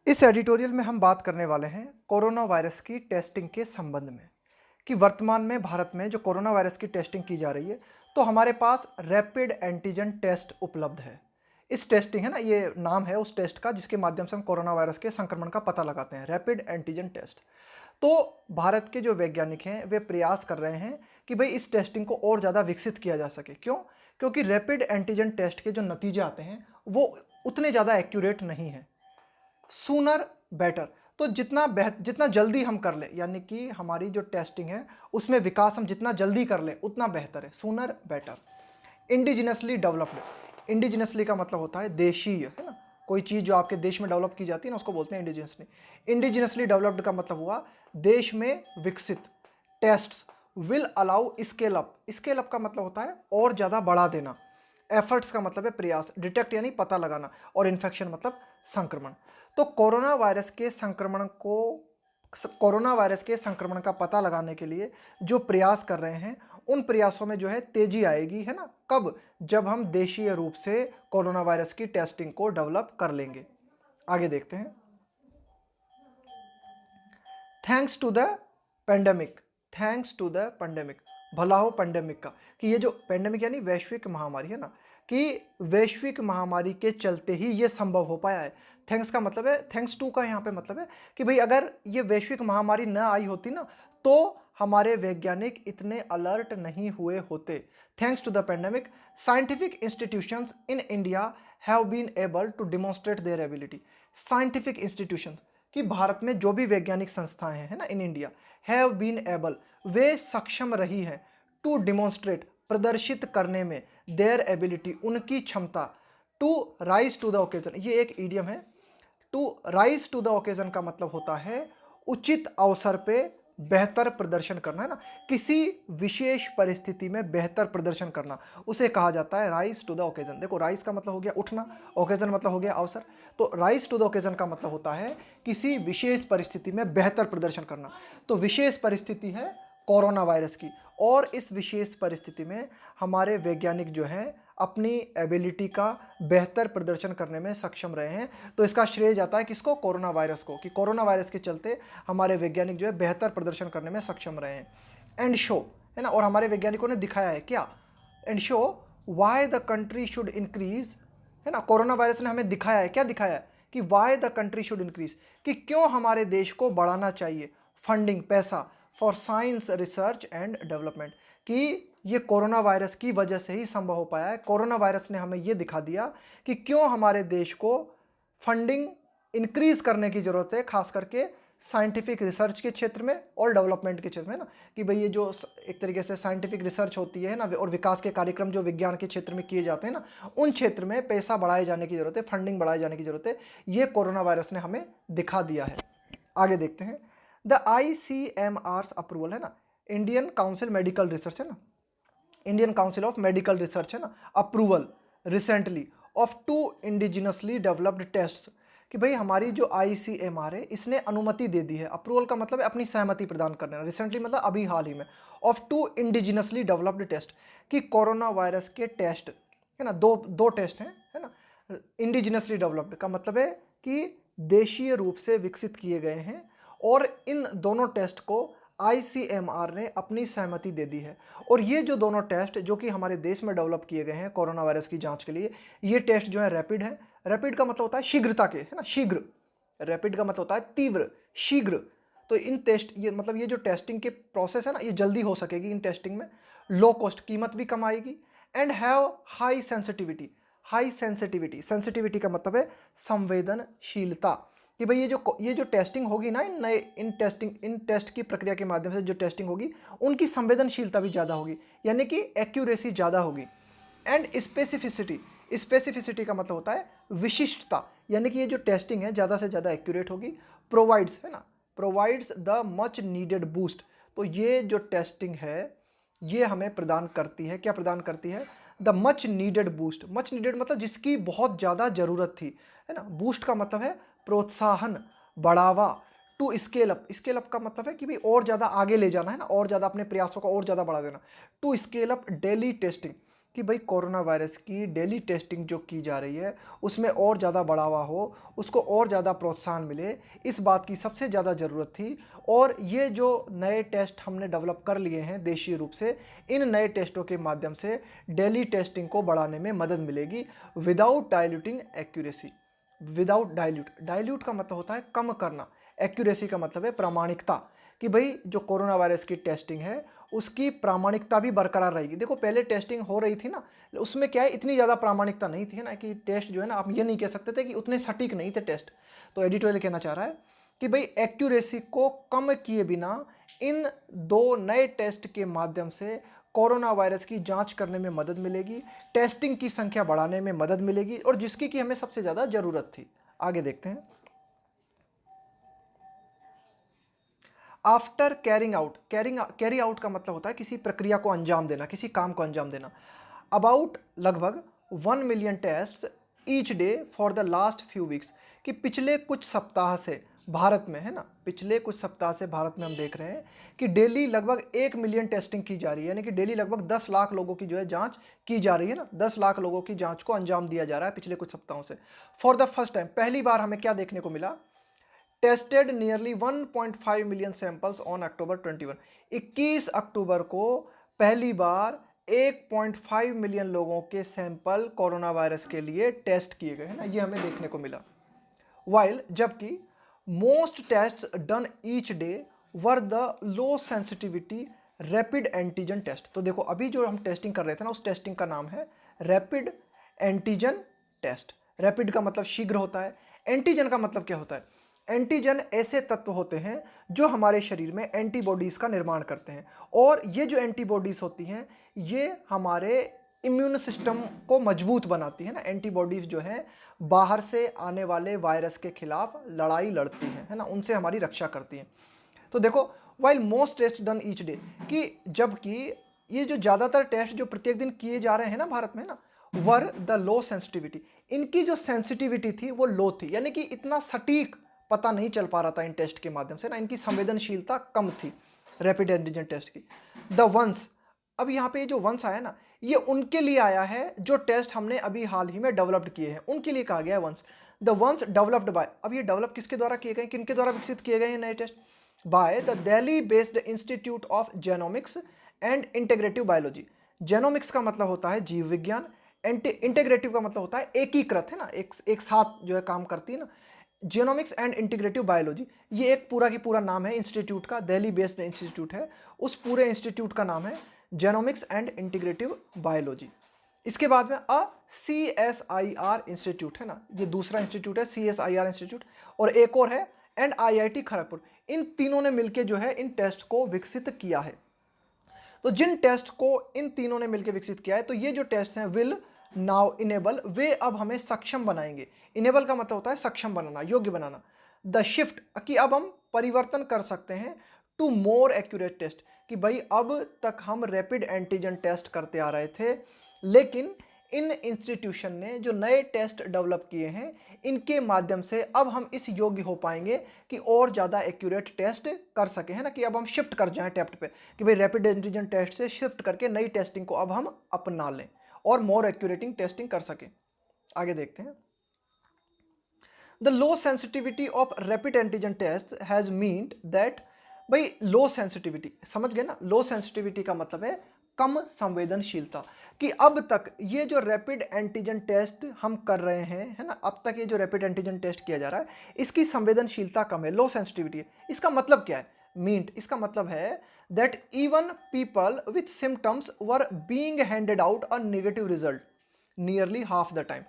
इस एडिटोरियल में हम बात करने वाले हैं कोरोना वायरस की टेस्टिंग के संबंध में कि वर्तमान में भारत में जो कोरोना वायरस की टेस्टिंग की जा रही है तो हमारे पास रैपिड एंटीजन टेस्ट उपलब्ध है। इस टेस्टिंग है ना, ये नाम है उस टेस्ट का जिसके माध्यम से हम कोरोना वायरस के संक्रमण का पता लगाते हैं, रैपिड एंटीजन टेस्ट। तो भारत के जो वैज्ञानिक हैं वे प्रयास कर रहे हैं कि भाई इस टेस्टिंग को और ज़्यादा विकसित किया जा सके। क्यों? क्योंकि रैपिड एंटीजन टेस्ट के जो नतीजे आते हैं वो उतने ज़्यादा एक्यूरेट नहीं हैं। सूनर बेटर, तो जितना जल्दी हम कर ले, यानी कि हमारी जो टेस्टिंग है उसमें विकास हम जितना जल्दी कर ले उतना बेहतर है। Sooner better. Indigenously developed, indigenously का मतलब होता है देशीय, है ना, कोई चीज़ जो आपके देश में डेवलप की जाती है ना उसको बोलते हैं इंडिजिनसली। इंडिजिनसली डेवलप्ड का मतलब हुआ देश में विकसित। Tests will allow scale up, scale up का मतलब होता है और ज़्यादा बढ़ा देना। एफर्ट्स का मतलब है प्रयास, डिटेक्ट यानी पता लगाना, और इन्फेक्शन मतलब संक्रमण। तो कोरोना वायरस के संक्रमण का पता लगाने के लिए जो प्रयास कर रहे हैं उन प्रयासों में जो है तेजी आएगी, है ना। कब? जब हम देशीय रूप से कोरोना वायरस की टेस्टिंग को डेवलप कर लेंगे। आगे देखते हैं। Thanks to the pandemic, thanks to the pandemic, भला हो पेंडेमिक का, कि ये जो पेंडेमिक यानी वैश्विक महामारी है ना, कि वैश्विक महामारी के चलते ही ये संभव हो पाया है। थैंक्स का मतलब है, थैंक्स टू का यहाँ पे मतलब है कि भाई अगर ये वैश्विक महामारी न आई होती ना तो हमारे वैज्ञानिक इतने अलर्ट नहीं हुए होते। Thanks to the pandemic scientific institutions in India have been able to demonstrate their ability. Scientific institutions, कि भारत में जो भी वैज्ञानिक संस्थाएं हैं, है ना, in India, have been able, वे सक्षम रही हैं, टू डिमॉन्स्ट्रेट, प्रदर्शित करने में, देयर एबिलिटी, उनकी क्षमता, to rise to the occasion, ये एक ईडियम है। To rise to the occasion का मतलब होता है उचित अवसर पे बेहतर प्रदर्शन करना, है ना, किसी विशेष परिस्थिति में बेहतर प्रदर्शन करना, उसे कहा जाता है राइज टू द ओकेजन। देखो, राइज का मतलब हो गया उठना, ओकेजन मतलब हो गया अवसर। तो राइज टू द ओकेजन का मतलब होता है किसी विशेष परिस्थिति में बेहतर प्रदर्शन करना। तो विशेष परिस्थिति है कोरोना वायरस की, और इस विशेष परिस्थिति में हमारे वैज्ञानिक जो हैं अपनी एबिलिटी का बेहतर प्रदर्शन करने में सक्षम रहे हैं। तो इसका श्रेय जाता है किसको? कोरोना वायरस को, कि कोरोना वायरस के चलते हमारे वैज्ञानिक जो है बेहतर प्रदर्शन करने में सक्षम रहे हैं। एंड शो, है ना, और हमारे वैज्ञानिकों ने दिखाया है क्या? And show why the country should increase, है ना, कोरोना वायरस ने हमें दिखाया है, क्या दिखाया है? कि why the country should increase, कि क्यों हमारे देश को बढ़ाना चाहिए फंडिंग, पैसा, for science research and development, कि ये कोरोना वायरस की वजह से ही संभव हो पाया है। कोरोना वायरस ने हमें ये दिखा दिया कि क्यों हमारे देश को फंडिंग इंक्रीज करने की जरूरत है, खास करके साइंटिफिक रिसर्च के क्षेत्र में और डेवलपमेंट के क्षेत्र में ना, कि भाई ये जो एक तरीके से साइंटिफिक रिसर्च होती है ना, और विकास के कार्यक्रम जो विज्ञान के क्षेत्र में किए जाते हैं ना, उन क्षेत्र में पैसा बढ़ाए जाने की जरूरत है, फंडिंग बढ़ाए जाने की जरूरत है। ये कोरोना वायरस ने हमें दिखा दिया है। आगे देखते हैं। द ICMR अप्रूवल, है ना, इंडियन काउंसिल मेडिकल रिसर्च, है ना, Indian Council of Medical research, है ना, approval recently of 2 indigenously developed test, कि भाई हमारी जो ICMR है इसने अनुमति दे दी है। अप्रूवल का मतलब है अपनी सहमति प्रदान करना, रिसेंटली मतलब अभी हाल ही में, ऑफ 2 इंडिजिनसली डेवलप्ड टेस्ट, कि कोरोना वायरस के टेस्ट, है ना, दो टेस्ट हैं, है ना। इंडिजिनसली डेवलप्ड का मतलब है कि देशीय रूप से विकसित किए गए हैं, और इन दोनों टेस्ट को ICMR ने अपनी सहमति दे दी है। और ये जो दोनों टेस्ट जो कि हमारे देश में डेवलप किए गए हैं कोरोना वायरस की जांच के लिए, ये टेस्ट जो है रैपिड है। रैपिड का मतलब होता है शीघ्रता के, है ना, शीघ्र। रैपिड का मतलब होता है तीव्र, शीघ्र। तो इन टेस्ट, ये मतलब ये जो टेस्टिंग के प्रोसेस है ना, ये जल्दी हो सकेगी इन टेस्टिंग में, लो कॉस्ट, कीमत भी कम आएगी, and have high sensitivity. High sensitivity, sensitivity का मतलब है संवेदनशीलता, कि भाई ये जो टेस्टिंग होगी ना, इन टेस्ट की प्रक्रिया के माध्यम से जो टेस्टिंग होगी उनकी संवेदनशीलता भी ज़्यादा होगी, यानी कि एक्यूरेसी ज़्यादा होगी। एंड स्पेसिफिसिटी, स्पेसिफिसिटी का मतलब होता है विशिष्टता, यानी कि ये जो टेस्टिंग है ज़्यादा से ज़्यादा एक्यूरेट होगी। प्रोवाइड्स, है ना, provides the much needed boost, तो ये जो टेस्टिंग है ये हमें प्रदान करती है, क्या प्रदान करती है? The much needed boost. Much needed मतलब जिसकी बहुत ज़्यादा ज़रूरत थी, है ना। बूस्ट का मतलब है प्रोत्साहन, बढ़ावा। To scale up, scale up का मतलब है कि भाई और ज़्यादा आगे ले जाना, है ना, और ज़्यादा अपने प्रयासों को और ज़्यादा बढ़ा देना। To scale up daily testing, कि भाई कोरोना वायरस की डेली टेस्टिंग जो की जा रही है उसमें और ज़्यादा बढ़ावा हो, उसको और ज़्यादा प्रोत्साहन मिले, इस बात की सबसे ज़्यादा ज़रूरत थी। और ये जो नए टेस्ट हमने डेवलप कर लिए हैं देशीय रूप से, इन नए टेस्टों के माध्यम से डेली टेस्टिंग को बढ़ाने में मदद मिलेगी without diluting accuracy. Without dilute का मतलब होता है कम करना, एक्यूरेसी का मतलब है प्रामाणिकता, कि भाई जो कोरोना वायरस की टेस्टिंग है उसकी प्रामाणिकता भी बरकरार रहेगी। देखो पहले टेस्टिंग हो रही थी ना, उसमें क्या है इतनी ज़्यादा प्रामाणिकता नहीं थी ना, कि टेस्ट जो है ना आप ये नहीं कह सकते थे कि उतने सटीक नहीं थे टेस्ट। तो एडिटोरियल कहना चाह रहा है कि भाई एक्यूरेसी को कम किए बिना इन दो नए टेस्ट के माध्यम से कोरोना वायरस की जांच करने में मदद मिलेगी, टेस्टिंग की संख्या बढ़ाने में मदद मिलेगी, और जिसकी कि हमें सबसे ज़्यादा ज़रूरत थी। आगे देखते हैं। आफ्टर कैरी आउट का मतलब होता है किसी प्रक्रिया को अंजाम देना, किसी काम को अंजाम देना। अबाउट लगभग 1 million test each day for the last few weeks, कि पिछले कुछ सप्ताह से भारत में, है ना, पिछले कुछ सप्ताह से भारत में हम देख रहे हैं कि डेली लगभग 1 मिलियन टेस्टिंग की जा रही है, यानी कि डेली लगभग 10 लाख लोगों की जो है जांच की जा रही है ना, 10 लाख लोगों की जांच को अंजाम दिया जा रहा है पिछले कुछ सप्ताहों से। फॉर द फर्स्ट टाइम, पहली बार हमें क्या देखने को मिला, tested nearly 1.5 million samples on October 21। 21 अक्टूबर को पहली बार 1.5 मिलियन लोगों के सैंपल कोरोना वायरस के लिए टेस्ट किए गए, है ना, ये हमें देखने को मिला। वाइल जबकि most test done each day were the low sensitivity rapid antigen test. तो देखो अभी जो हम टेस्टिंग कर रहे थे ना, उस टेस्टिंग का नाम है रैपिड एंटीजन टेस्ट। रैपिड का मतलब शीघ्र होता है, एंटीजन का मतलब क्या होता है, एंटीजन ऐसे तत्व होते हैं जो हमारे शरीर में एंटीबॉडीज़ का निर्माण करते हैं, और ये जो एंटीबॉडीज़ होती हैं ये हमारे इम्यून सिस्टम को मजबूत बनाती है ना। एंटीबॉडीज़ जो है बाहर से आने वाले वायरस के खिलाफ लड़ाई लड़ती हैं, है ना, उनसे हमारी रक्षा करती हैं। तो देखो while most test done each day, कि जबकि ये जो ज़्यादातर टेस्ट जो प्रत्येक दिन किए जा रहे हैं ना भारत में ना, वर द लो सेंसिटिविटी, इनकी जो सेंसिटिविटी थी वो लो थी, यानी कि इतना सटीक पता नहीं चल पा रहा था इन टेस्ट के माध्यम से ना, इनकी संवेदनशीलता कम थी रैपिड एंटीजन टेस्ट की। द वंस, अब यहाँ पे जो वंस आया ना, ये उनके लिए आया है जो टेस्ट हमने अभी हाल ही में डेवलप्ड किए हैं, उनके लिए कहा गया है ones. The ones developed by, अब ये डेवलप किसके द्वारा किए गए, किनके द्वारा विकसित किए गए हैं नए test, by the Delhi based institute of genomics and integrative biology. Genomics का मतलब होता है जीव विज्ञान, इंटीग्रेटिव का मतलब होता है एकीकृत, है ना, एक साथ जो है काम करती है ना। जेनोमिक्स एंड इंटीग्रेटिव बायोलॉजी, ये एक पूरा की पूरा नाम है इंस्टीट्यूट का, दिल्ली बेस्ड इंस्टीट्यूट है, उस पूरे इंस्टीट्यूट का नाम है जेनोमिक्स एंड इंटीग्रेटिव बायोलॉजी। इसके बाद में CSIR इंस्टीट्यूट, है ना, ये दूसरा इंस्टीट्यूट है CSIR इंस्टीट्यूट, और एक और है एंड IIT खड़गपुर। इन तीनों ने मिलकर जो है इन टेस्ट को विकसित किया है। तो जिन टेस्ट को इन तीनों ने मिलकर विकसित किया है, तो ये जो टेस्ट हैं विल नाउ इनेबल, वे अब हमें सक्षम बनाएंगे। इनेबल का मतलब होता है सक्षम बनाना, योग्य बनाना। द शिफ्ट, कि अब हम परिवर्तन कर सकते हैं टू मोर एक्यूरेट टेस्ट, कि भाई अब तक हम रैपिड एंटीजन टेस्ट करते आ रहे थे, लेकिन इन इंस्टीट्यूशन ने जो नए टेस्ट डेवलप किए हैं इनके माध्यम से अब हम इस योग्य हो पाएंगे कि और ज़्यादा एक्यूरेट टेस्ट कर सकें, है ना, कि अब हम शिफ्ट कर जाएं टेस्ट पे, कि भाई रैपिड एंटीजन टेस्ट से शिफ्ट करके नई टेस्टिंग को अब हम अपना लें और मोर एक्यूरेटिंग टेस्टिंग कर सकें। आगे देखते हैं। The low sensitivity of rapid antigen test has meant that, भाई लो सेंसिटिविटी समझ गए ना, लो सेंसिटिविटी का मतलब है कम संवेदनशीलता, कि अब तक ये जो रैपिड एंटीजन टेस्ट हम कर रहे हैं, है ना, अब तक ये जो रैपिड एंटीजन टेस्ट किया जा रहा है इसकी संवेदनशीलता कम है, लो सेंसिटिविटी है। इसका मतलब क्या है, मीन्ड, इसका मतलब है that even people with symptoms were being handed out a negative result nearly half the time,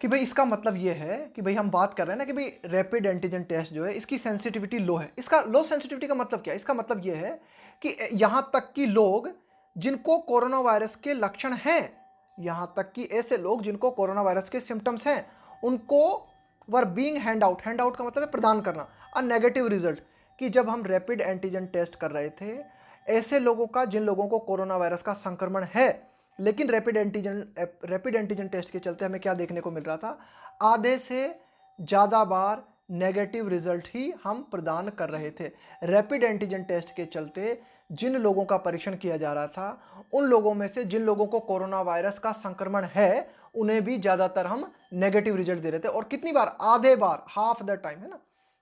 कि भाई इसका मतलब ये है कि भाई हम बात कर रहे हैं ना कि भाई रैपिड एंटीजन टेस्ट जो है इसकी सेंसिटिविटी लो है। इसका लो सेंसिटिविटी का मतलब क्या है, इसका मतलब ये है कि यहाँ तक कि लोग जिनको कोरोना वायरस के लक्षण हैं, यहाँ तक कि ऐसे लोग जिनको कोरोना वायरस के सिम्टम्स हैं, उनको वर बीइंग हैंड आउट का मतलब है प्रदान करना, अ नेगेटिव रिजल्ट, कि जब हम रैपिड एंटीजन टेस्ट कर रहे थे ऐसे लोगों का जिन लोगों को कोरोना वायरस का संक्रमण है, लेकिन रैपिड एंटीजन टेस्ट के चलते हमें क्या देखने को मिल रहा था, आधे से ज़्यादा बार नेगेटिव रिजल्ट ही हम प्रदान कर रहे थे। रैपिड एंटीजन टेस्ट के चलते जिन लोगों का परीक्षण किया जा रहा था उन लोगों में से जिन लोगों को कोरोना वायरस का संक्रमण है उन्हें भी ज़्यादातर हम नेगेटिव रिजल्ट दे रहे थे। और कितनी बार, आधे बार, हाफ द टाइम, है ना।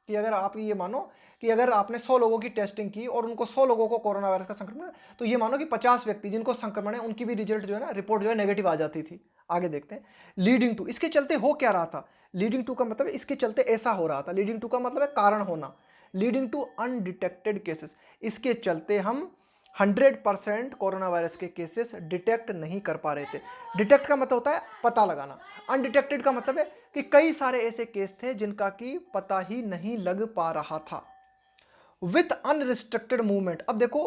कि अगर आप ये मानो कि अगर आपने 100 लोगों की टेस्टिंग की और उनको 100 लोगों को कोरोना वायरस का संक्रमण है, तो ये मानो कि 50 व्यक्ति जिनको संक्रमण है उनकी भी रिजल्ट जो है ना, रिपोर्ट जो है नेगेटिव आ जाती थी। आगे देखते हैं। लीडिंग टू, इसके चलते हो क्या रहा था। लीडिंग टू का मतलब इसके चलते ऐसा हो रहा था। लीडिंग टू का मतलब है कारण होना। लीडिंग टू अनडिटेक्टेड केसेस, इसके चलते हम 100% कोरोना वायरस के केसेस डिटेक्ट नहीं कर पा रहे थे। डिटेक्ट का मतलब होता है पता लगाना। अनडिटेक्टेड का मतलब है कि कई सारे ऐसे केस थे जिनका कि पता ही नहीं लग पा रहा था। विथ अनरिस्ट्रिक्टेड मूवमेंट, अब देखो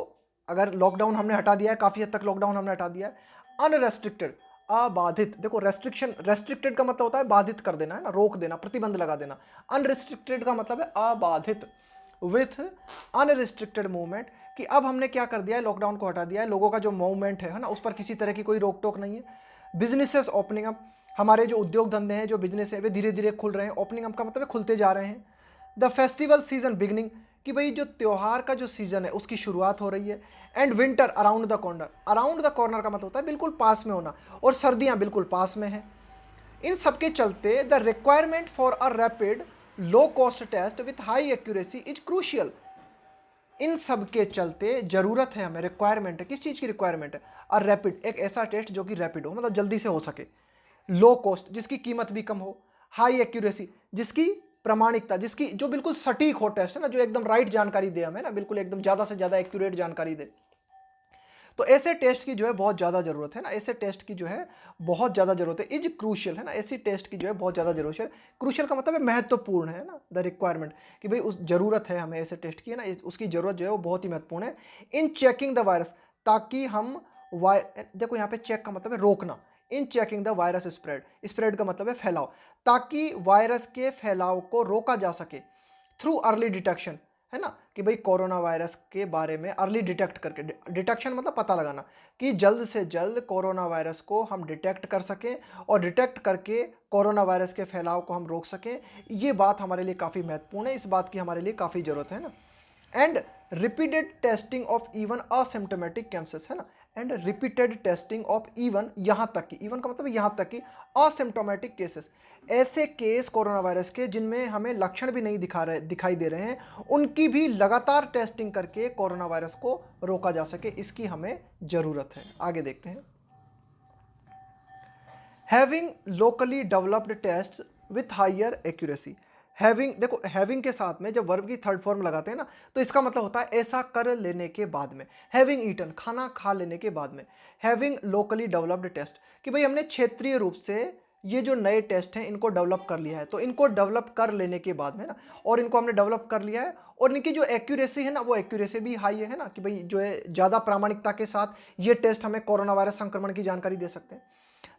अगर लॉकडाउन हमने हटा दिया है, काफी हद तक लॉकडाउन हमने हटा दिया है, अनरेस्ट्रिक्टेड, अबाधित, देखो रेस्ट्रिक्शन, रेस्ट्रिक्टेड का मतलब होता है बाधित कर देना, है ना, रोक देना, प्रतिबंध लगा देना। अनरिस्ट्रिक्टेड का मतलब है अबाधित। विथ अनरिस्ट्रिक्टेड मूवमेंट, कि अब हमने क्या कर दिया है, लॉकडाउन को हटा दिया है, लोगों का जो मूवमेंट है ना, उस पर किसी तरह की कोई रोक टोक नहीं है। बिजनेसेस ओपनिंग अप, हमारे जो उद्योग धंधे हैं, जो बिजनेस है, वे धीरे धीरे खुल रहे हैं। ओपनिंग अप का मतलब है खुलते जा रहे हैं। द फेस्टिवल सीजन बिगनिंग, कि भाई जो त्योहार का जो सीजन है उसकी शुरुआत हो रही है। And winter around the corner, around the corner का मतलब होता है बिल्कुल पास में होना, और सर्दियां बिल्कुल पास में है। इन सबके चलते the requirement for a rapid low cost test with high accuracy is crucial. इन सब के चलते जरूरत है हमें, रिक्वायरमेंट है, किस चीज की रिक्वायरमेंट है, और रैपिड, एक ऐसा टेस्ट जो कि रैपिड हो, मतलब जल्दी से हो सके, लो कॉस्ट जिसकी कीमत भी कम हो, हाई एक्यूरेसी जिसकी प्रामाणिकता, जिसकी जो बिल्कुल सटीक हो टेस्ट, है ना, जो एकदम राइट जानकारी दे हमें ना, बिल्कुल एकदम ज्यादा से ज्यादा एक्यूरेट जानकारी दे। तो ऐसे टेस्ट की जो है बहुत ज़्यादा ज़रूरत है ना, ऐसे टेस्ट की जो है बहुत ज़्यादा ज़रूरत है। इज क्रूशियल, है ना, ऐसी टेस्ट की जो है बहुत ज़्यादा जरूरत है। क्रूशियल का मतलब है महत्वपूर्ण, है ना, द रिक्वायरमेंट, कि भाई उस ज़रूरत है हमें ऐसे टेस्ट की, है ना, उसकी ज़रूरत जो है वो बहुत ही महत्वपूर्ण है। इन चेकिंग द वायरस, ताकि हम देखो यहाँ पे चेक का मतलब है रोकना। इन checking the virus spread, spread का मतलब है फैलाव, ताकि वायरस के फैलाव को रोका जा सके थ्रू अर्ली डिटेक्शन, है ना, कि भाई कोरोना वायरस के बारे में अर्ली डिटेक्ट करके, डिटेक्शन मतलब पता लगाना, कि जल्द से जल्द कोरोना वायरस को हम डिटेक्ट कर सकें और डिटेक्ट करके कोरोना वायरस के फैलाव को हम रोक सकें। ये बात हमारे लिए काफ़ी महत्वपूर्ण है, इस बात की हमारे लिए काफ़ी ज़रूरत है ना। And repeated testing of even asymptomatic cases, है ना, and repeated testing of even, यहाँ तक कि, इवन का मतलब यहाँ तक कि असिम्टोमेटिक केसेस, ऐसे केस कोरोना वायरस के जिनमें हमें लक्षण भी नहीं दिखाई दे रहे हैं, उनकी भी लगातार टेस्टिंग करके कोरोना वायरस को रोका जा सके, इसकी हमें जरूरत है। आगे देखते हैं। Having locally developed test with higher accuracy, having, देखो हैविंग के साथ में जब वर्ब की थर्ड फॉर्म लगाते हैं ना, तो इसका मतलब होता है ऐसा कर लेने के बाद में। हैविंग ईटन, खाना खा लेने के बाद में। हैविंग लोकली डेवलप्ड टेस्ट, कि भाई हमने क्षेत्रीय रूप से ये जो नए टेस्ट हैं इनको डेवलप कर लिया है, तो इनको डेवलप कर लेने के बाद में ना, और इनको हमने डेवलप कर लिया है, और इनकी जो एक्यूरेसी है ना, वो एक्यूरेसी भी हाई है ना, कि भाई जो है ज़्यादा प्रामाणिकता के साथ ये टेस्ट हमें कोरोना वायरस संक्रमण की जानकारी दे सकते हैं।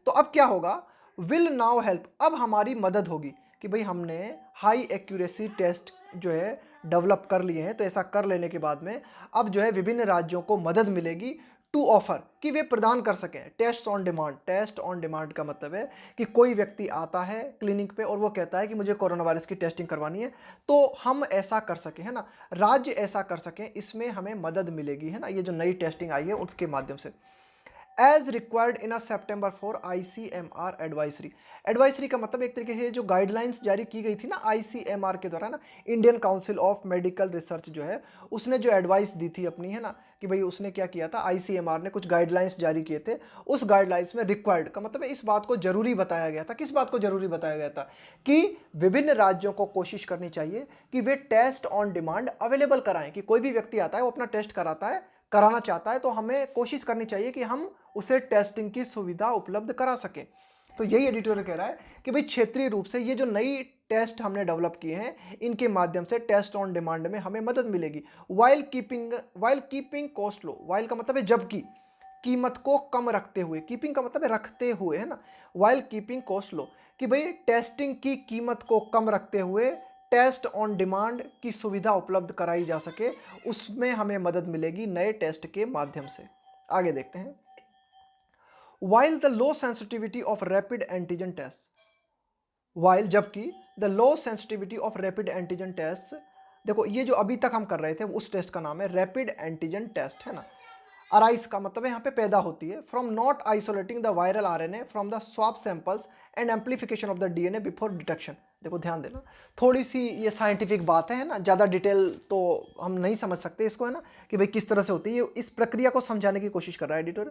तो अब क्या होगा, विल नाउ हेल्प, अब हमारी मदद होगी, कि भाई हमने हाई एक्यूरेसी टेस्ट जो है डेवलप कर लिए हैं, तो ऐसा कर लेने के बाद में अब जो है विभिन्न राज्यों को मदद मिलेगी टू ऑफर, कि वे प्रदान कर सकें test on demand. Test on demand का मतलब है कि कोई व्यक्ति आता है क्लिनिक पे और वो कहता है कि मुझे कोरोना वायरस की टेस्टिंग करवानी है, तो हम ऐसा कर सकें, है ना, राज्य ऐसा कर सकें, इसमें हमें मदद मिलेगी, है ना, ये जो नई टेस्टिंग आई है उसके माध्यम से। As required in a September for ICMR advisory, advisory का मतलब एक तरीके से जो गाइडलाइंस जारी की गई थी ना ICMR के द्वारा ना, Indian Council of Medical research जो है उसने जो एडवाइस दी थी अपनी, है ना, कि भाई उसने क्या किया था, ICMR ने कुछ गाइडलाइंस जारी किए थे, उस गाइडलाइंस में रिक्वायर्ड का मतलब इस बात को जरूरी बताया गया था। किस बात को जरूरी बताया गया था, कि विभिन्न राज्यों को कोशिश करनी चाहिए कि वे टेस्ट ऑन डिमांड अवेलेबल कराएं, कि कोई भी व्यक्ति आता है वो अपना टेस्ट कराना चाहता है, तो हमें कोशिश करनी चाहिए कि हम उसे टेस्टिंग की सुविधा उपलब्ध करा सकें। तो यही एडिटोरियल कह रहा है कि भाई क्षेत्रीय रूप से ये जो नई टेस्ट हमने डेवलप किए हैं, इनके माध्यम से टेस्ट ऑन डिमांड में हमें मदद मिलेगी। While keeping cost low, while का मतलब है जबकि, कीमत को कम रखते हुए, कीपिंग का मतलब है रखते हुए, है ना, वाइल कीपिंग कॉस्ट लो, कि भाई टेस्टिंग की कीमत को कम रखते हुए टेस्ट ऑन डिमांड की सुविधा उपलब्ध कराई जा सके, उसमें हमें मदद मिलेगी नए टेस्ट के माध्यम से। आगे देखते हैं। While the low sensitivity of rapid antigen test, while जबकि the low sensitivity of rapid antigen test देखो ये जो अभी तक हम कर रहे थे उस टेस्ट का नाम है रैपिड एंटीजन टेस्ट, है ना। अराइज का मतलब है यहाँ पे पैदा होती है from not isolating the viral RNA from the swab samples and amplification of the DNA before detection. देखो ध्यान देना, थोड़ी सी ये साइंटिफिक बात है ना, ज़्यादा डिटेल तो हम नहीं समझ सकते इसको, है ना, कि भाई किस तरह से होती है। ये इस प्रक्रिया को समझाने की कोशिश कर रहा है editor.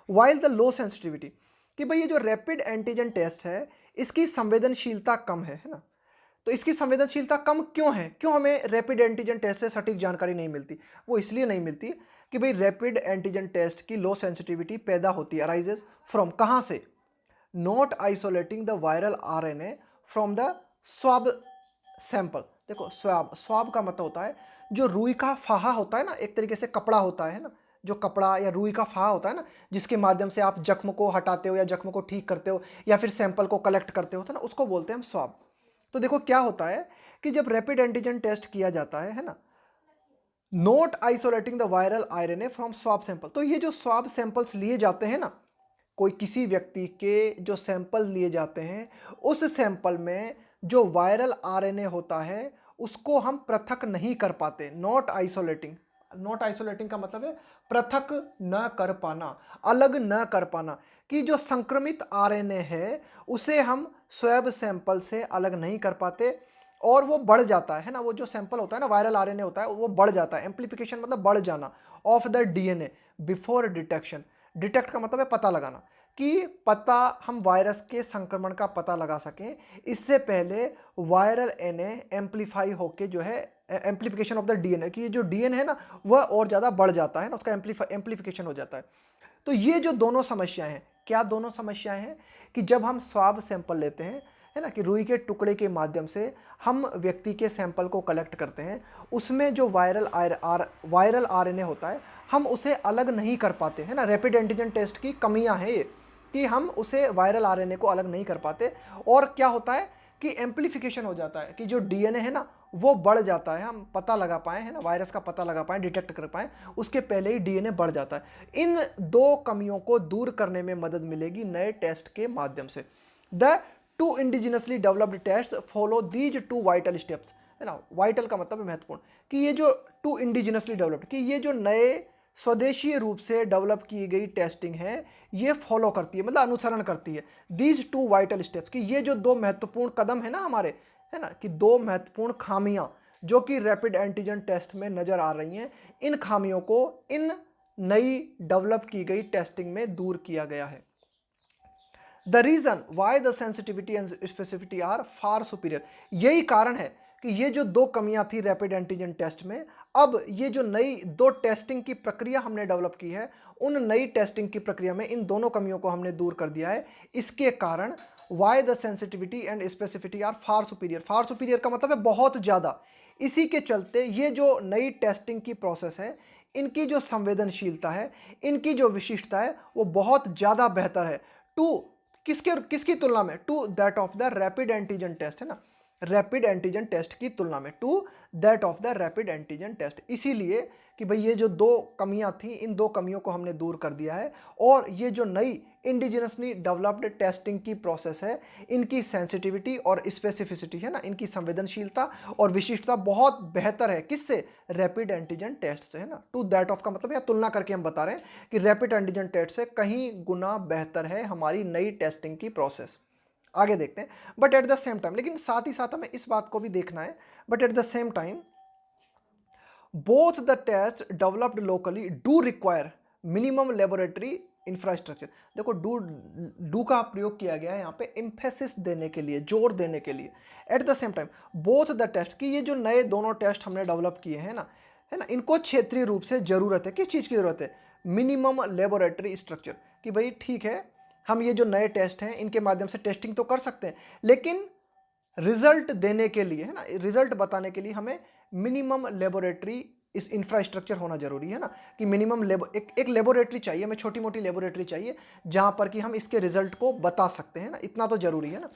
While the low sensitivity, कि भाई ये जो रैपिड एंटीजन टेस्ट है इसकी संवेदनशीलता कम है ना। तो इसकी संवेदनशीलता कम क्यों है, क्यों हमें रैपिड एंटीजन टेस्ट से सटीक जानकारी नहीं मिलती? वो इसलिए नहीं मिलती कि भाई रैपिड एंटीजन टेस्ट की लो सेंसिटिविटी पैदा होती है, अराइजेस फ्रॉम, कहाँ से? Not isolating the viral RNA from the swab sample. देखो स्वाब, स्वाब का मतलब होता है जो रुई का फाहा होता है ना, एक तरीके से कपड़ा होता है ना, जो कपड़ा या रुई का फाहा होता है ना, जिसके माध्यम से आप जख्म को हटाते हो या जख्म को ठीक करते हो या फिर सैंपल को कलेक्ट करते हो, तो ना उसको बोलते हैं हम स्वाब। तो देखो क्या होता है कि जब रैपिड एंटीजन टेस्ट किया जाता है ना, note isolating the viral RNA from swab sample, तो ये जो स्वाब सैंपल्स लिए जाते हैं ना, कोई किसी व्यक्ति के जो सैंपल लिए जाते हैं उस सैंपल में जो वायरल आरएनए होता है उसको हम पृथक नहीं कर पाते। नॉट आइसोलेटिंग, नॉट आइसोलेटिंग का मतलब है पृथक न कर पाना, अलग न कर पाना, कि जो संक्रमित आरएनए है उसे हम स्वैब सैंपल से अलग नहीं कर पाते और वो बढ़ जाता है ना, वो जो सैंपल होता है ना वायरल आरएनए होता है वो बढ़ जाता है। एम्प्लीफिकेशन मतलब बढ़ जाना of the DNA before detection. Detect का मतलब है पता लगाना, कि पता हम वायरस के संक्रमण का पता लगा सकें इससे पहले वायरल एनए एम्प्लीफाई होके जो है एम्प्लीफिकेशन ऑफ द डीएनए, कि जो डीएनए है ना वह और ज़्यादा बढ़ जाता है ना, उसका एम्प्लीफिकेशन हो जाता है। तो ये जो दोनों समस्याएं हैं, क्या दोनों समस्याएं हैं? कि जब हम स्वाब सैंपल लेते हैं, है ना, कि रुई के टुकड़े के माध्यम से हम व्यक्ति के सैंपल को कलेक्ट करते हैं, उसमें जो वायरल आरएनए होता है हम उसे अलग नहीं कर पाते, है ना। रैपिड एंटीजन टेस्ट की कमियां हैं ये, कि हम उसे वायरल आरएनए को अलग नहीं कर पाते, और क्या होता है कि एम्प्लीफिकेशन हो जाता है, कि जो डीएनए है ना वो बढ़ जाता है, हम पता लगा पाए, है ना, वायरस का पता लगा पाए, डिटेक्ट कर पाए, उसके पहले ही डीएनए बढ़ जाता है। इन दो कमियों को दूर करने में मदद मिलेगी नए टेस्ट के माध्यम से। The two indigenously developed test follow these two vital steps, है ना। वाइटल का मतलब है महत्वपूर्ण, कि ये जो टू इंडिजिनसली डेवलप्ड, कि ये जो नए स्वदेशीय रूप से डेवलप की गई टेस्टिंग है ये फॉलो करती है, मतलब अनुसरण करती है दीज टू वाइटल स्टेप्स, कि ये जो दो महत्वपूर्ण कदम है ना हमारे, है ना, कि दो महत्वपूर्ण खामियां जो कि रैपिड एंटीजन टेस्ट में नजर आ रही हैं, इन खामियों को इन नई डेवलप की गई टेस्टिंग में दूर किया गया है। The reason why the sensitivity and specificity are far superior, यही कारण है कि ये जो दो कमियां थी रैपिड एंटीजन टेस्ट में, अब ये जो नई दो टेस्टिंग की प्रक्रिया हमने डेवलप की है, उन नई टेस्टिंग की प्रक्रिया में इन दोनों कमियों को हमने दूर कर दिया है। इसके कारण why the sensitivity and specificity are far superior, far superior का मतलब है बहुत ज़्यादा। इसी के चलते ये जो नई टेस्टिंग की प्रोसेस है, इनकी जो संवेदनशीलता है, इनकी जो विशिष्टता है वो बहुत ज़्यादा बेहतर है टू किसकी तुलना में? To that of the rapid antigen test, है ना, रैपिड एंटीजन टेस्ट की तुलना में, to that of the rapid antigen test. इसीलिए कि भाई ये जो दो कमियां थी इन दो कमियों को हमने दूर कर दिया है, और ये जो नई इंडिजिनसली डेवलप्ड टेस्टिंग की प्रोसेस है इनकी सेंसिटिविटी और स्पेसिफिसिटी, है ना, इनकी संवेदनशीलता और विशिष्टता बहुत बेहतर है। किससे? रैपिड एंटीजन टेस्ट से, है ना। टू दैट ऑफ का मतलब है तुलना करके हम बता रहे हैं कि रैपिड एंटीजन टेस्ट से कहीं गुना बेहतर है हमारी नई टेस्टिंग की प्रोसेस। आगे देखते हैं, but at the same time, लेकिन साथ ही साथ हमें इस बात को भी देखना है, but at the same time both the test developed locally do require minimum laboratory infrastructure. देखो डू का प्रयोग किया गया है यहाँ पे एम्फेसिस देने के लिए, जोर देने के लिए। At the same time both the test, कि ये जो नए दोनों टेस्ट हमने डेवलप किए हैं ना, है ना, इनको क्षेत्रीय रूप से जरूरत है। किस चीज़ की जरूरत है? मिनिमम लेबोरेटरी स्ट्रक्चर, कि भाई ठीक है हम ये जो नए टेस्ट हैं इनके माध्यम से टेस्टिंग तो कर सकते हैं, लेकिन रिजल्ट देने के लिए, है ना, रिजल्ट बताने के लिए हमें मिनिमम लेबोरेटरी इस इंफ्रास्ट्रक्चर होना जरूरी है ना, कि मिनिमम एक लेबोरेटरी चाहिए, हमें छोटी मोटी लेबोरेटरी चाहिए जहां पर कि हम इसके रिजल्ट को बता सकते हैं ना, इतना तो जरूरी है ना।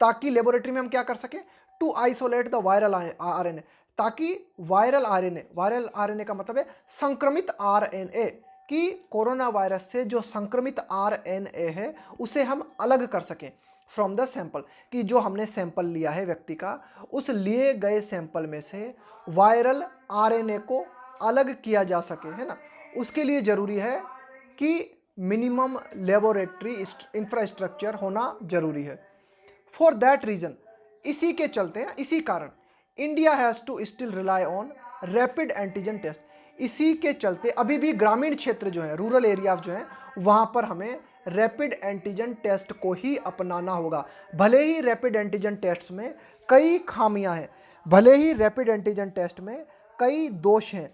ताकि लेबोरेटरी में हम क्या कर सकें? To isolate the viral RNA, ताकि वायरल आरएनए का मतलब है संक्रमित आरएनए, कि कोरोना वायरस से जो संक्रमित आरएनए है उसे हम अलग कर सकें। फ्रॉम द सैंपल, कि जो हमने सैंपल लिया है व्यक्ति का, उस लिए गए सैंपल में से वायरल आरएनए को अलग किया जा सके, है ना, उसके लिए जरूरी है कि मिनिमम लेबोरेटरी इंफ्रास्ट्रक्चर होना जरूरी है। फॉर दैट रीजन, इसी के चलते ना, इसी कारण India has to still rely on rapid antigen test. इसी के चलते अभी भी ग्रामीण क्षेत्र जो है, रूरल एरिया जो है, वहाँ पर हमें रैपिड एंटीजन टेस्ट को ही अपनाना होगा। भले ही रैपिड एंटीजन टेस्ट में कई खामियां हैं, भले ही रैपिड एंटीजन टेस्ट में कई दोष हैं,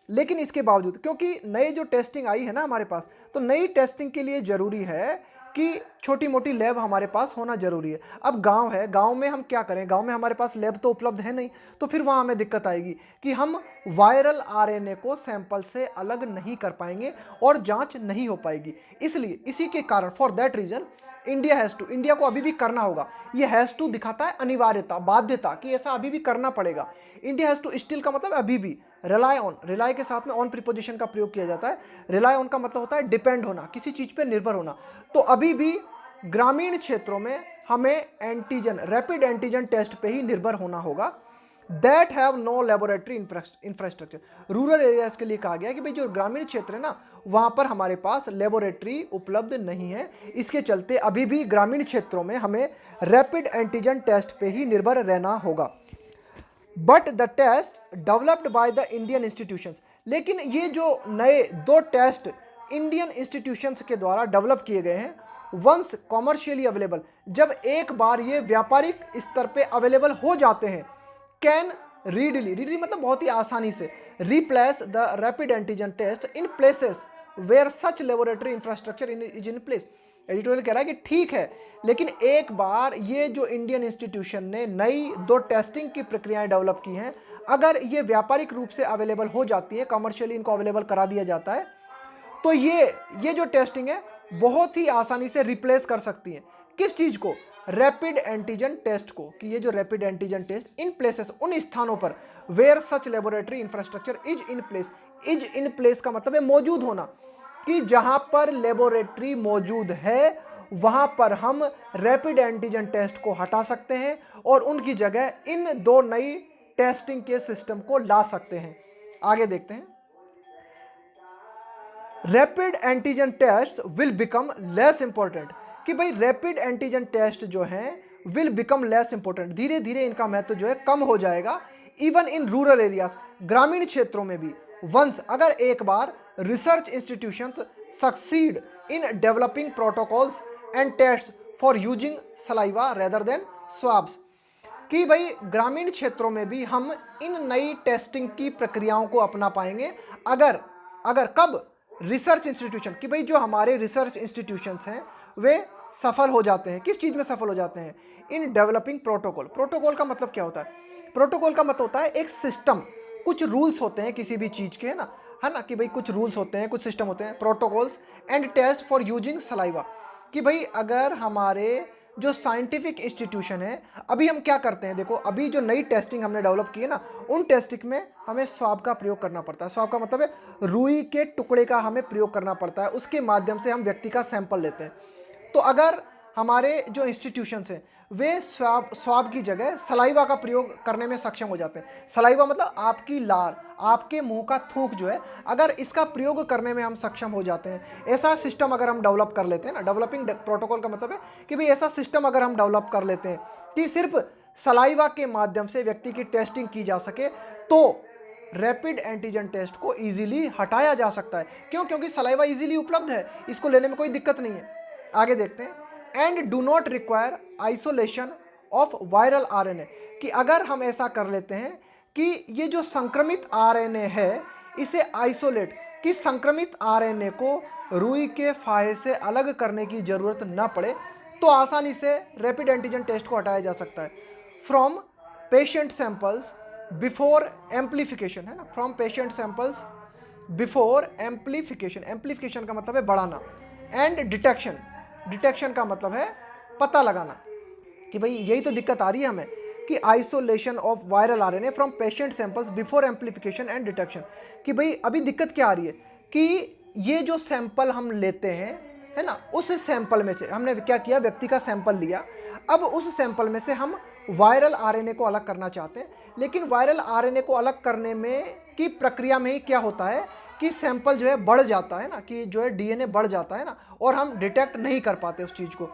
लेकिन इसके बावजूद, क्योंकि नए जो टेस्टिंग आई है ना हमारे पास, तो नई टेस्टिंग के लिए ज़रूरी है कि छोटी मोटी लैब हमारे पास होना जरूरी है। अब गांव है, गांव में हम क्या करें, गांव में हमारे पास लैब तो उपलब्ध है नहीं, तो फिर वहां हमें दिक्कत आएगी कि हम वायरल आरएनए को सैंपल से अलग नहीं कर पाएंगे और जांच नहीं हो पाएगी। इसलिए इसी के कारण, for that reason, India has to, India को अभी भी करना होगा। ये हैज़ टू दिखाता है अनिवार्यता, बाध्यता, कि ऐसा अभी भी करना पड़ेगा। इंडिया हैज़ टू स्टिल का मतलब अभी भी, रिलाई ऑन, रिलाई के साथ में ऑन प्रीपोजिशन का प्रयोग किया जाता है। रिलाई ऑन का मतलब होता है डिपेंड होना, किसी चीज़ पे निर्भर होना। तो अभी भी ग्रामीण क्षेत्रों में हमें एंटीजन, रैपिड एंटीजन टेस्ट पे ही निर्भर होना होगा, that have no laboratory infrastructure. Rural areas के लिए कहा गया कि भाई जो ग्रामीण क्षेत्र है ना, वहाँ पर हमारे पास लेबोरेटरी उपलब्ध नहीं है। इसके चलते अभी भी ग्रामीण क्षेत्रों में हमें रैपिड एंटीजन टेस्ट पे ही निर्भर रहना होगा। But the test developed by the Indian institutions, लेकिन ये जो नए 2 टेस्ट इंडियन इंस्टीट्यूशंस के द्वारा डेवलप किए गए हैं, वंस कॉमर्शियली अवेलेबल, जब एक बार ये व्यापारिक स्तर पे अवेलेबल हो जाते हैं, कैन रीडली मतलब बहुत ही आसानी से, replace the rapid antigen test in places where such laboratory infrastructure is in place. Editorial कह रहा है कि ठीक है, लेकिन एक बार ये जो इंडियन इंस्टीट्यूशन ने नई 2 टेस्टिंग की प्रक्रियाएं डेवलप की हैं, अगर ये व्यापारिक रूप से अवेलेबल हो जाती है, कमर्शियली इनको अवेलेबल करा दिया जाता है, तो ये जो टेस्टिंग है बहुत ही आसानी से रिप्लेस कर सकती है किस चीज को, रैपिड एंटीजन टेस्ट को। कि ये जो rapid antigen test in places, उन स्थानों पर, where such laboratory infrastructure is in place, is in place का मतलब है मौजूद होना, कि जहां पर लेबोरेटरी मौजूद है वहां पर हम रैपिड एंटीजन टेस्ट को हटा सकते हैं और उनकी जगह इन 2 नई टेस्टिंग के सिस्टम को ला सकते हैं। आगे देखते हैं, rapid antigen test will become less important, कि भाई रैपिड एंटीजन टेस्ट जो है विल बिकम लेस इंपॉर्टेंट, धीरे धीरे इनका महत्व जो है कम हो जाएगा, इवन इन रूरल एरियाज, ग्रामीण क्षेत्रों में भी। वंस, अगर एक बार research institutions succeed in developing protocols and test for using saliva rather than swabs, कि भाई ग्रामीण क्षेत्रों में भी हम इन नई टेस्टिंग की प्रक्रियाओं को अपना पाएंगे, अगर कब, रिसर्च इंस्टीट्यूशन, कि भाई जो हमारे रिसर्च इंस्टीट्यूशंस हैं वे सफल हो जाते हैं, किस चीज़ में सफल हो जाते हैं, इन डेवलपिंग प्रोटोकॉल। प्रोटोकॉल का मतलब क्या होता है, प्रोटोकॉल का मतलब होता है एक सिस्टम, कुछ रूल्स होते हैं किसी भी चीज़ के, है ना, कि भाई कुछ रूल्स होते हैं, कुछ सिस्टम होते हैं, protocols and test for using saliva, कि भाई अगर हमारे जो साइंटिफिक इंस्टीट्यूशन है, अभी हम क्या करते हैं, देखो अभी जो नई टेस्टिंग हमने डेवलप की है ना, उन टेस्टिंग में हमें स्वाब का प्रयोग करना पड़ता है। स्वाब का मतलब है रुई के टुकड़े का हमें प्रयोग करना पड़ता है, उसके माध्यम से हम व्यक्ति का सैंपल लेते हैं। तो अगर हमारे जो इंस्टीट्यूशंस हैं वे स्वाब की जगह सलाइवा का प्रयोग करने में सक्षम हो जाते हैं, सलाइवा मतलब आपकी लार, आपके मुंह का थूक जो है, अगर इसका प्रयोग करने में हम सक्षम हो जाते हैं, ऐसा सिस्टम अगर हम डेवलप कर लेते हैं ना, डेवलपिंग प्रोटोकॉल का मतलब है कि भाई ऐसा सिस्टम अगर हम डेवलप कर लेते हैं कि सिर्फ सलाइवा के माध्यम से व्यक्ति की टेस्टिंग की जा सके, तो रैपिड एंटीजन टेस्ट को इजीली हटाया जा सकता है। क्यों? क्योंकि सलाइवा इजीली उपलब्ध है, इसको लेने में कोई दिक्कत नहीं है। आगे देखते हैं, and do not require isolation of viral RNA, कि अगर हम ऐसा कर लेते हैं कि ये जो संक्रमित आरएनए है इसे आइसोलेट, कि संक्रमित आरएनए को रुई के फाहे से अलग करने की जरूरत न पड़े, तो आसानी से रैपिड एंटीजन टेस्ट को हटाया जा सकता है from patient samples before amplification, है ना, from patient samples before amplification, amplification का मतलब है बढ़ाना, एंड डिटेक्शन, डिटेक्शन का मतलब है पता लगाना, कि भाई यही तो दिक्कत आ रही है हमें, कि isolation of viral RNA from patient samples before amplification and detection, कि भाई अभी दिक्कत क्या आ रही है कि ये जो सैंपल हम लेते हैं, है ना, उस सैंपल में से हमने क्या किया, व्यक्ति का सैंपल लिया, अब उस सैंपल में से हम वायरल आरएनए को अलग करना चाहते हैं, लेकिन वायरल आरएनए को अलग करने में की प्रक्रिया में ही क्या होता है कि सैंपल जो है बढ़ जाता है ना, कि जो है डीएनए बढ़ जाता है ना, और हम डिटेक्ट नहीं कर पाते उस चीज़ को।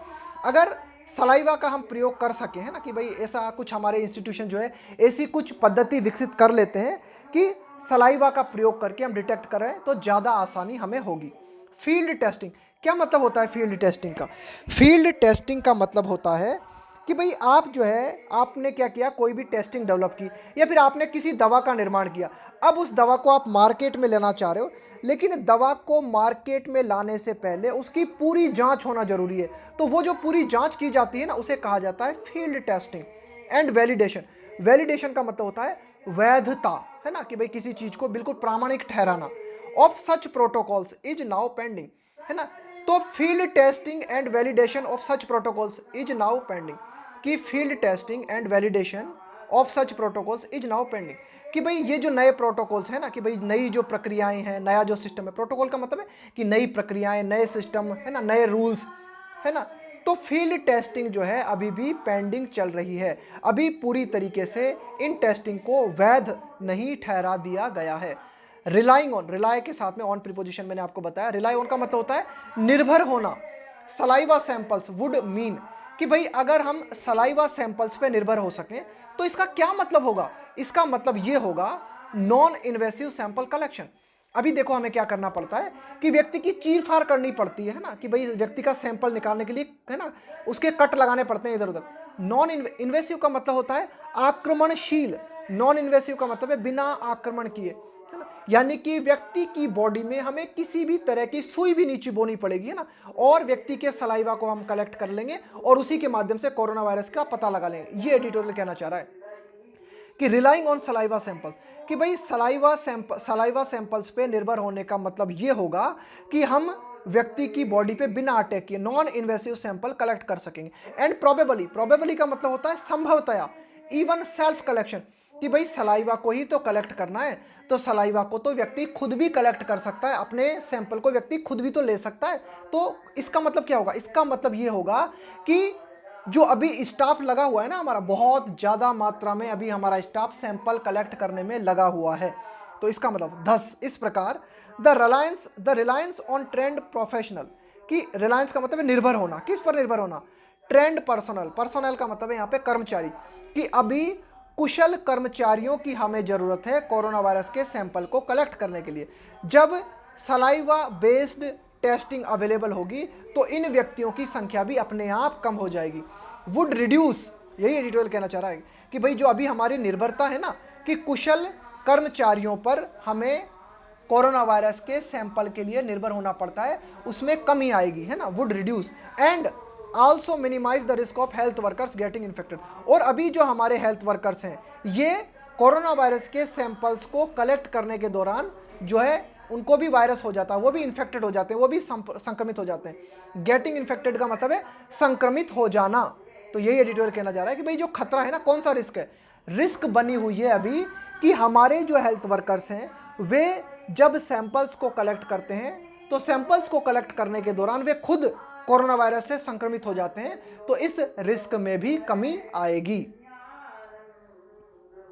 अगर सलाइवा का हम प्रयोग कर सकें, है ना, कि भाई ऐसा कुछ हमारे इंस्टीट्यूशन जो है ऐसी कुछ पद्धति विकसित कर लेते हैं कि सलाइवा का प्रयोग करके हम डिटेक्ट करें, तो ज़्यादा आसानी हमें होगी। फील्ड टेस्टिंग, क्या मतलब होता है फील्ड टेस्टिंग का? फील्ड टेस्टिंग का मतलब होता है कि भाई आप जो है आपने क्या किया, कोई भी टेस्टिंग डेवलप की, या फिर आपने किसी दवा का निर्माण किया। अब उस दवा को आप मार्केट में लेना चाह रहे हो, लेकिन दवा को मार्केट में लाने से पहले उसकी पूरी जांच होना जरूरी है। तो वो जो पूरी जांच की जाती है ना, उसे कहा जाता है field testing and validation. Validation का मतलब होता है वैधता, है ना, कि भाई किसी चीज को बिल्कुल प्रामाणिक ठहराना। Of such protocols is now pending, है ना। तो field testing and validation of such protocols is now pending, कि field testing and validation of such protocols is now pending, कि भाई ये जो नए प्रोटोकॉल्स हैं ना, कि भाई नई जो प्रक्रियाएं हैं, नया जो सिस्टम है, प्रोटोकॉल का मतलब है कि नई प्रक्रियाएं, नए सिस्टम, है ना, नए रूल्स, है ना। तो फील्ड टेस्टिंग जो है अभी भी पेंडिंग चल रही है, अभी पूरी तरीके से इन टेस्टिंग को वैध नहीं ठहरा दिया गया है। रिलाइंग ऑन, रिलाय के साथ में ऑन प्रीपोजिशन मैंने आपको बताया। रिलाय ऑन का मतलब होता है निर्भर होना। सलाइवा सैंपल्स वुड मीन, कि भाई अगर हम सलाइवा सैंपल्स पे निर्भर हो सकें तो इसका क्या मतलब होगा? इसका मतलब ये होगा नॉन इन्वेसिव सैंपल कलेक्शन। अभी देखो हमें क्या करना पड़ता है कि व्यक्ति की चीर फाड़ करनी पड़ती है ना, कि भाई व्यक्ति का सैंपल निकालने के लिए, है ना, उसके कट लगाने पड़ते हैं इधर उधर। नॉन इन्वेसिव का मतलब होता है आक्रमणशील। नॉन इन्वेसिव का मतलब है बिना आक्रमण किए, है ना, यानी कि व्यक्ति की बॉडी में हमें किसी भी तरह की सुई भी नहीं चुभोनी पड़ेगी, है ना, और व्यक्ति के सलाइवा को हम कलेक्ट कर लेंगे और उसी के माध्यम से कोरोना वायरस का पता लगा लेंगे। ये एडिटोरियल कहना चाह रहा है कि रिलाइंग ऑन सलाइवा सैंपल्स, कि भाई सलाइवा सैंपल्स पे निर्भर होने का मतलब ये होगा कि हम व्यक्ति की बॉडी पे बिना अटैक किए नॉन इन्वेसिव सैंपल कलेक्ट कर सकेंगे। एंड प्रोबेबली, प्रोबेबली का मतलब होता है संभवतया, इवन सेल्फ कलेक्शन, कि भाई सलाइवा को ही तो कलेक्ट करना है, तो सलाइवा को तो व्यक्ति खुद भी कलेक्ट कर सकता है, अपने सैंपल को व्यक्ति खुद भी तो ले सकता है। तो इसका मतलब क्या होगा? इसका मतलब ये होगा कि जो अभी स्टाफ लगा हुआ है ना हमारा, बहुत ज़्यादा मात्रा में अभी हमारा स्टाफ सैंपल कलेक्ट करने में लगा हुआ है। तो इसका मतलब थस, इस प्रकार the reliance on trend professional, कि रिलायंस का मतलब है निर्भर होना। किस पर निर्भर होना? Trend personal. पर्सनल का मतलब है यहाँ पे कर्मचारी, कि अभी कुशल कर्मचारियों की हमें ज़रूरत है कोरोना वायरस के सैंपल को कलेक्ट करने के लिए। जब सलाइवा बेस्ड टेस्टिंग अवेलेबल होगी तो इन व्यक्तियों की संख्या भी अपने आप कम हो जाएगी। वुड रिड्यूस, यही एडिटोरियल कहना चाह रहा है कि भाई जो अभी हमारी निर्भरता है ना, कि कुशल कर्मचारियों पर हमें कोरोना वायरस के सैंपल के लिए निर्भर होना पड़ता है, उसमें कमी आएगी, है ना। Would reduce and also minimize the risk of health workers getting infected. और अभी जो हमारे हेल्थ वर्कर्स हैं, ये कोरोना वायरस के सैंपल्स को कलेक्ट करने के दौरान जो है उनको भी वायरस हो जाता है, वो भी इन्फेक्टेड हो जाते हैं, वो भी संक्रमित हो जाते हैं। गेटिंग इन्फेक्टेड का मतलब है संक्रमित हो जाना। तो यही एडिटोरियल कहना जा रहा है कि भाई जो खतरा है ना, कौन सा रिस्क है? रिस्क बनी हुई है अभी कि हमारे जो हेल्थ वर्कर्स हैं वे जब सैंपल्स को कलेक्ट करते हैं तो सैंपल्स को कलेक्ट करने के दौरान वे खुद कोरोना वायरस से संक्रमित हो जाते हैं, तो इस रिस्क में भी कमी आएगी।